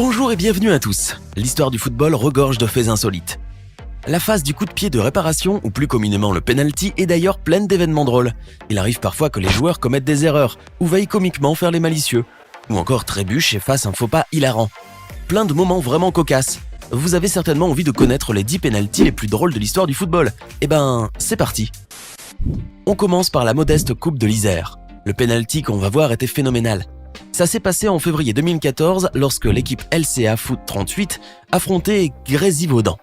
Bonjour et bienvenue à tous. L'histoire du football regorge de faits insolites. La phase du coup de pied de réparation, ou plus communément le penalty, est d'ailleurs pleine d'événements drôles. Il arrive parfois que les joueurs commettent des erreurs, ou veuillent comiquement faire les malicieux, ou encore trébuchent et fassent un faux pas hilarant. Plein de moments vraiment cocasses. Vous avez certainement envie de connaître les 10 penaltys les plus drôles de l'histoire du football. Eh ben, c'est parti. On commence par la modeste Coupe de l'Isère. Le penalty qu'on va voir était phénoménal. Ça s'est passé en février 2014 lorsque l'équipe LCA Foot 38 affrontait Grésivaudan.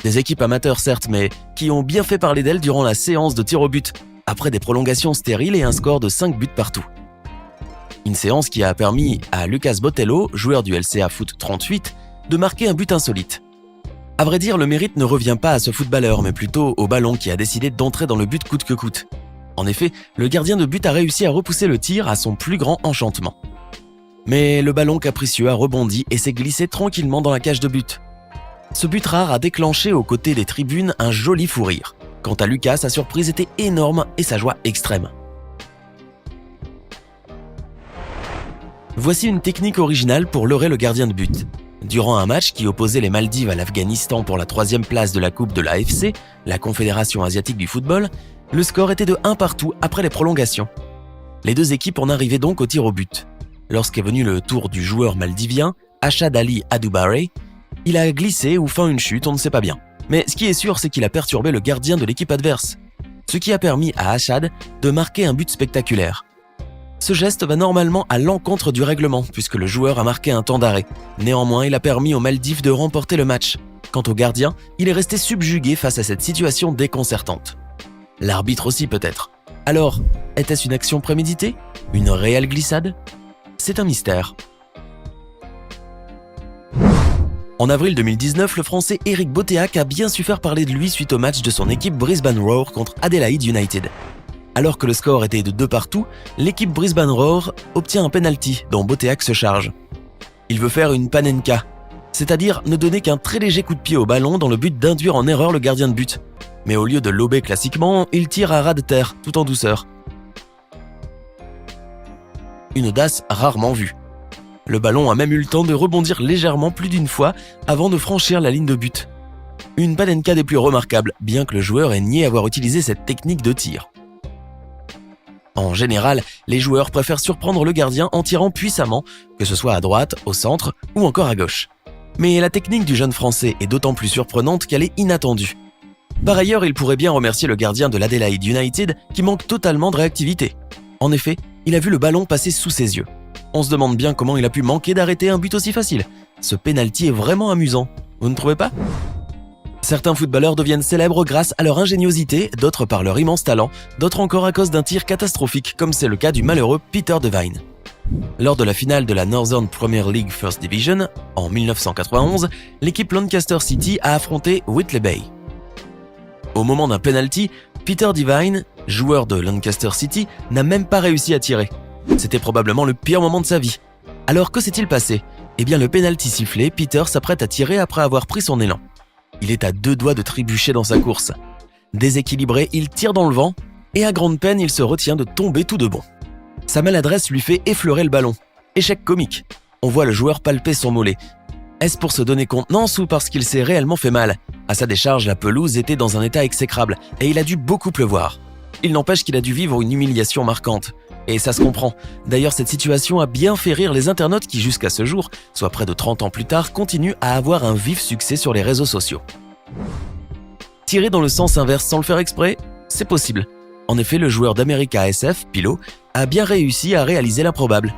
Des équipes amateurs certes, mais qui ont bien fait parler d'elles durant la séance de tir au but, après des prolongations stériles et un score de 5 buts partout. Une séance qui a permis à Lucas Botelho, joueur du LCA Foot 38, de marquer un but insolite. À vrai dire, le mérite ne revient pas à ce footballeur, mais plutôt au ballon qui a décidé d'entrer dans le but coûte que coûte. En effet, le gardien de but a réussi à repousser le tir à son plus grand enchantement. Mais le ballon capricieux a rebondi et s'est glissé tranquillement dans la cage de but. Ce but rare a déclenché aux côtés des tribunes un joli fou rire. Quant à Lucas, sa surprise était énorme et sa joie extrême. Voici une technique originale pour leurrer le gardien de but. Durant un match qui opposait les Maldives à l'Afghanistan pour la 3e place de la Coupe de l'AFC, la Confédération asiatique du football, le score était de 1 partout après les prolongations. Les deux équipes en arrivaient donc au tir au but. Lorsqu'est venu le tour du joueur maldivien, Ashad Ali Adoubare, il a glissé ou fait une chute, on ne sait pas bien. Mais ce qui est sûr, c'est qu'il a perturbé le gardien de l'équipe adverse, ce qui a permis à Ashad de marquer un but spectaculaire. Ce geste va normalement à l'encontre du règlement, puisque le joueur a marqué un temps d'arrêt. Néanmoins, il a permis aux Maldives de remporter le match. Quant au gardien, il est resté subjugué face à cette situation déconcertante. L'arbitre aussi peut-être. Alors, était-ce une action préméditée? Une réelle glissade? C'est un mystère. En avril 2019, le Français Eric Boteach a bien su faire parler de lui suite au match de son équipe Brisbane Roar contre Adelaide United. Alors que le score était de 2 partout, l'équipe Brisbane Roar obtient un penalty dont Boteach se charge. Il veut faire une panenka, c'est-à-dire ne donner qu'un très léger coup de pied au ballon dans le but d'induire en erreur le gardien de but. Mais au lieu de lober classiquement, il tire à ras de terre, tout en douceur. Une audace rarement vue. Le ballon a même eu le temps de rebondir légèrement plus d'une fois avant de franchir la ligne de but. Une panenka des plus remarquables, bien que le joueur ait nié avoir utilisé cette technique de tir. En général, les joueurs préfèrent surprendre le gardien en tirant puissamment, que ce soit à droite, au centre ou encore à gauche. Mais la technique du jeune Français est d'autant plus surprenante qu'elle est inattendue. Par ailleurs, il pourrait bien remercier le gardien de l'Adelaide United qui manque totalement de réactivité. En effet, il a vu le ballon passer sous ses yeux. On se demande bien comment il a pu manquer d'arrêter un but aussi facile. Ce penalty est vraiment amusant, vous ne trouvez pas? Certains footballeurs deviennent célèbres grâce à leur ingéniosité, d'autres par leur immense talent, d'autres encore à cause d'un tir catastrophique, comme c'est le cas du malheureux Peter Devine. Lors de la finale de la Northern Premier League First Division, en 1991, l'équipe Lancaster City a affronté Whitley Bay. Au moment d'un penalty, Peter Devine, joueur de Lancaster City, n'a même pas réussi à tirer. C'était probablement le pire moment de sa vie. Alors que s'est-il passé? Eh bien le penalty sifflé, Peter s'apprête à tirer après avoir pris son élan. Il est à 2 doigts de trébucher dans sa course. Déséquilibré, il tire dans le vent et à grande peine, il se retient de tomber tout de bon. Sa maladresse lui fait effleurer le ballon. Échec comique. On voit le joueur palper son mollet. Est-ce pour se donner contenance ou parce qu'il s'est réellement fait mal? À sa décharge, la pelouse était dans un état exécrable et il a dû beaucoup pleuvoir. Il n'empêche qu'il a dû vivre une humiliation marquante. Et ça se comprend. D'ailleurs, cette situation a bien fait rire les internautes qui, jusqu'à ce jour, soit près de 30 ans plus tard, continuent à avoir un vif succès sur les réseaux sociaux. Tirer dans le sens inverse sans le faire exprès, c'est possible. En effet, le joueur d'América SF, Pilo, a bien réussi à réaliser l'improbable.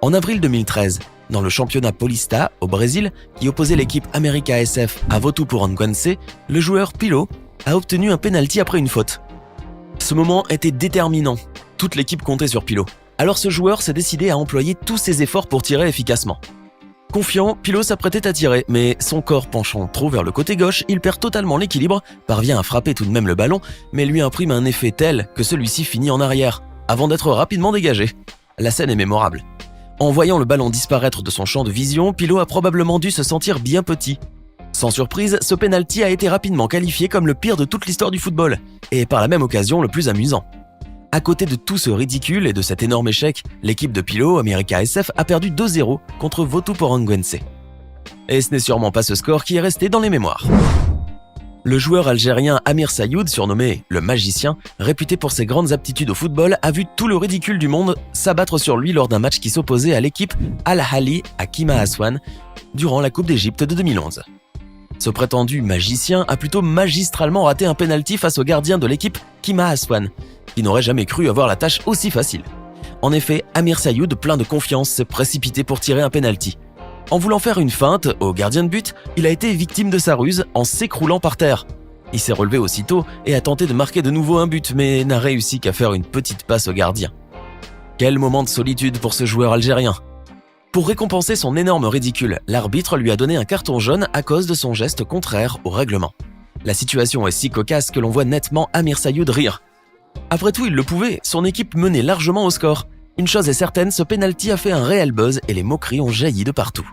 En avril 2013, dans le championnat Paulista, au Brésil, qui opposait l'équipe América SF à Votuporangwense, le joueur Pilo a obtenu un penalty après une faute. Ce moment était déterminant. Toute l'équipe comptait sur Pilo. Alors ce joueur s'est décidé à employer tous ses efforts pour tirer efficacement. Confiant, Pilo s'apprêtait à tirer, mais son corps penchant trop vers le côté gauche, il perd totalement l'équilibre, parvient à frapper tout de même le ballon, mais lui imprime un effet tel que celui-ci finit en arrière, avant d'être rapidement dégagé. La scène est mémorable. En voyant le ballon disparaître de son champ de vision, Pilo a probablement dû se sentir bien petit. Sans surprise, ce penalty a été rapidement qualifié comme le pire de toute l'histoire du football, et par la même occasion le plus amusant. À côté de tout ce ridicule et de cet énorme échec, l'équipe de Pilo, America SF, a perdu 2-0 contre Votuporangwense. Et ce n'est sûrement pas ce score qui est resté dans les mémoires. Le joueur algérien Amir Sayoud, surnommé le magicien, réputé pour ses grandes aptitudes au football, a vu tout le ridicule du monde s'abattre sur lui lors d'un match qui s'opposait à l'équipe Al-Ahli à Kima Aswan durant la Coupe d'Égypte de 2011. Ce prétendu magicien a plutôt magistralement raté un pénalty face au gardien de l'équipe Kima Aswan, qui n'aurait jamais cru avoir la tâche aussi facile. En effet, Amir Sayoud, plein de confiance, s'est précipité pour tirer un pénalty. En voulant faire une feinte au gardien de but, il a été victime de sa ruse en s'écroulant par terre. Il s'est relevé aussitôt et a tenté de marquer de nouveau un but, mais n'a réussi qu'à faire une petite passe au gardien. Quel moment de solitude pour ce joueur algérien. Pour récompenser son énorme ridicule, l'arbitre lui a donné un carton jaune à cause de son geste contraire au règlement. La situation est si cocasse que l'on voit nettement Amir Sayoud rire. Après tout, il le pouvait, son équipe menait largement au score. Une chose est certaine, ce pénalty a fait un réel buzz et les moqueries ont jailli de partout.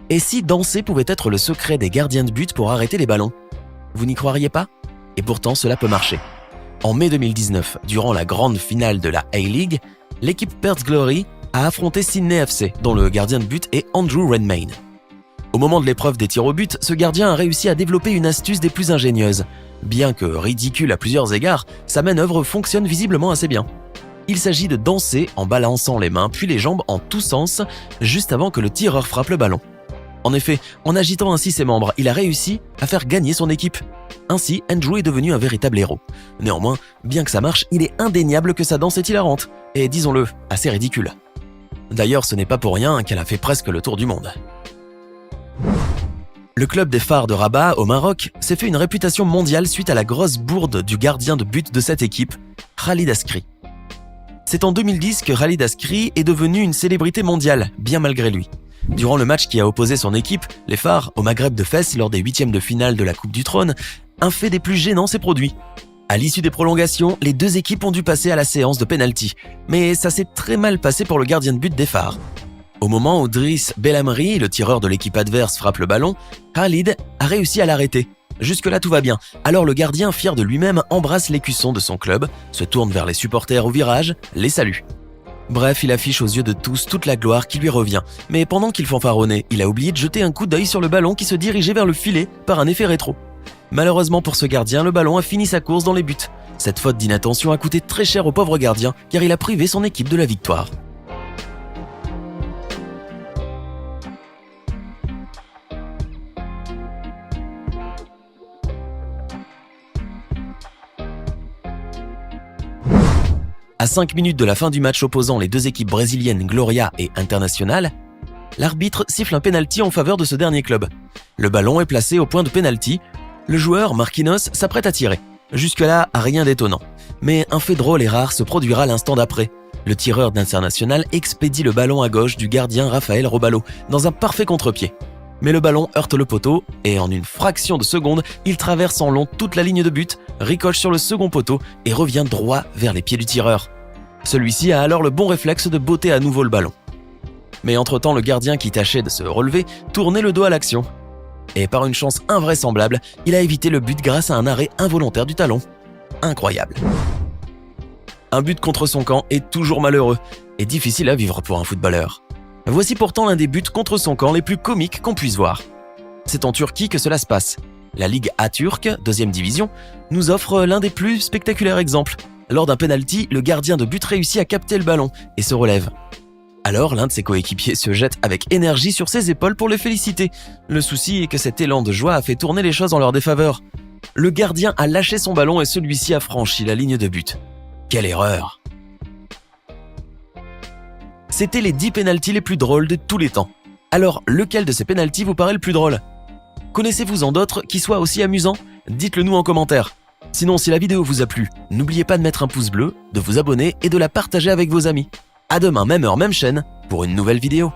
Et si danser pouvait être le secret des gardiens de but pour arrêter les ballons? Vous n'y croiriez pas? Et pourtant, cela peut marcher. En mai 2019, durant la grande finale de la A-League, l'équipe Perth Glory a affronté Sydney FC, dont le gardien de but est Andrew Redmayne. Au moment de l'épreuve des tirs au but, ce gardien a réussi à développer une astuce des plus ingénieuses. Bien que ridicule à plusieurs égards, sa manœuvre fonctionne visiblement assez bien. Il s'agit de danser en balançant les mains puis les jambes en tous sens, juste avant que le tireur frappe le ballon. En effet, en agitant ainsi ses membres, il a réussi à faire gagner son équipe. Ainsi, Andrew est devenu un véritable héros. Néanmoins, bien que ça marche, il est indéniable que sa danse est hilarante, et disons-le, assez ridicule. D'ailleurs, ce n'est pas pour rien qu'elle a fait presque le tour du monde. Le club des Phares de Rabat, au Maroc, s'est fait une réputation mondiale suite à la grosse bourde du gardien de but de cette équipe, Khalid Askri. C'est en 2010 que Khalid Askri est devenu une célébrité mondiale, bien malgré lui. Durant le match qui a opposé son équipe, les Phares, au Maghreb de Fès lors des 8e de finale de la Coupe du Trône, un fait des plus gênants s'est produit. À l'issue des prolongations, les deux équipes ont dû passer à la séance de pénalty, mais ça s'est très mal passé pour le gardien de but des Phares. Au moment où Driss Belhamri, le tireur de l'équipe adverse, frappe le ballon, Khalid a réussi à l'arrêter. Jusque-là, tout va bien. Alors le gardien, fier de lui-même, embrasse l'écusson de son club, se tourne vers les supporters au virage, les salue. Bref, il affiche aux yeux de tous toute la gloire qui lui revient. Mais pendant qu'il fanfaronnait, il a oublié de jeter un coup d'œil sur le ballon qui se dirigeait vers le filet par un effet rétro. Malheureusement pour ce gardien, le ballon a fini sa course dans les buts. Cette faute d'inattention a coûté très cher au pauvre gardien, car il a privé son équipe de la victoire. À 5 minutes de la fin du match opposant les deux équipes brésiliennes Gloria et Internacional, l'arbitre siffle un pénalty en faveur de ce dernier club. Le ballon est placé au point de pénalty. Le joueur, Marquinhos, s'apprête à tirer. Jusque-là, rien d'étonnant. Mais un fait drôle et rare se produira l'instant d'après. Le tireur d'Internacional expédie le ballon à gauche du gardien Rafael Robalo, dans un parfait contre-pied. Mais le ballon heurte le poteau et en une fraction de seconde, il traverse en long toute la ligne de but, ricoche sur le second poteau et revient droit vers les pieds du tireur. Celui-ci a alors le bon réflexe de botter à nouveau le ballon. Mais entre-temps, le gardien qui tâchait de se relever tournait le dos à l'action. Et par une chance invraisemblable, il a évité le but grâce à un arrêt involontaire du talon. Incroyable. Un but contre son camp est toujours malheureux et difficile à vivre pour un footballeur. Voici pourtant l'un des buts contre son camp les plus comiques qu'on puisse voir. C'est en Turquie que cela se passe. La Ligue A turque, 2e division, nous offre l'un des plus spectaculaires exemples. Lors d'un penalty, le gardien de but réussit à capter le ballon et se relève. Alors l'un de ses coéquipiers se jette avec énergie sur ses épaules pour le féliciter. Le souci est que cet élan de joie a fait tourner les choses en leur défaveur. Le gardien a lâché son ballon et celui-ci a franchi la ligne de but. Quelle erreur! C'était les 10 pénaltys les plus drôles de tous les temps. Alors, lequel de ces pénaltys vous paraît le plus drôle? Connaissez-vous en d'autres qui soient aussi amusants? Dites-le nous en commentaire. Sinon, si la vidéo vous a plu, n'oubliez pas de mettre un pouce bleu, de vous abonner et de la partager avec vos amis. À demain, même heure, même chaîne, pour une nouvelle vidéo.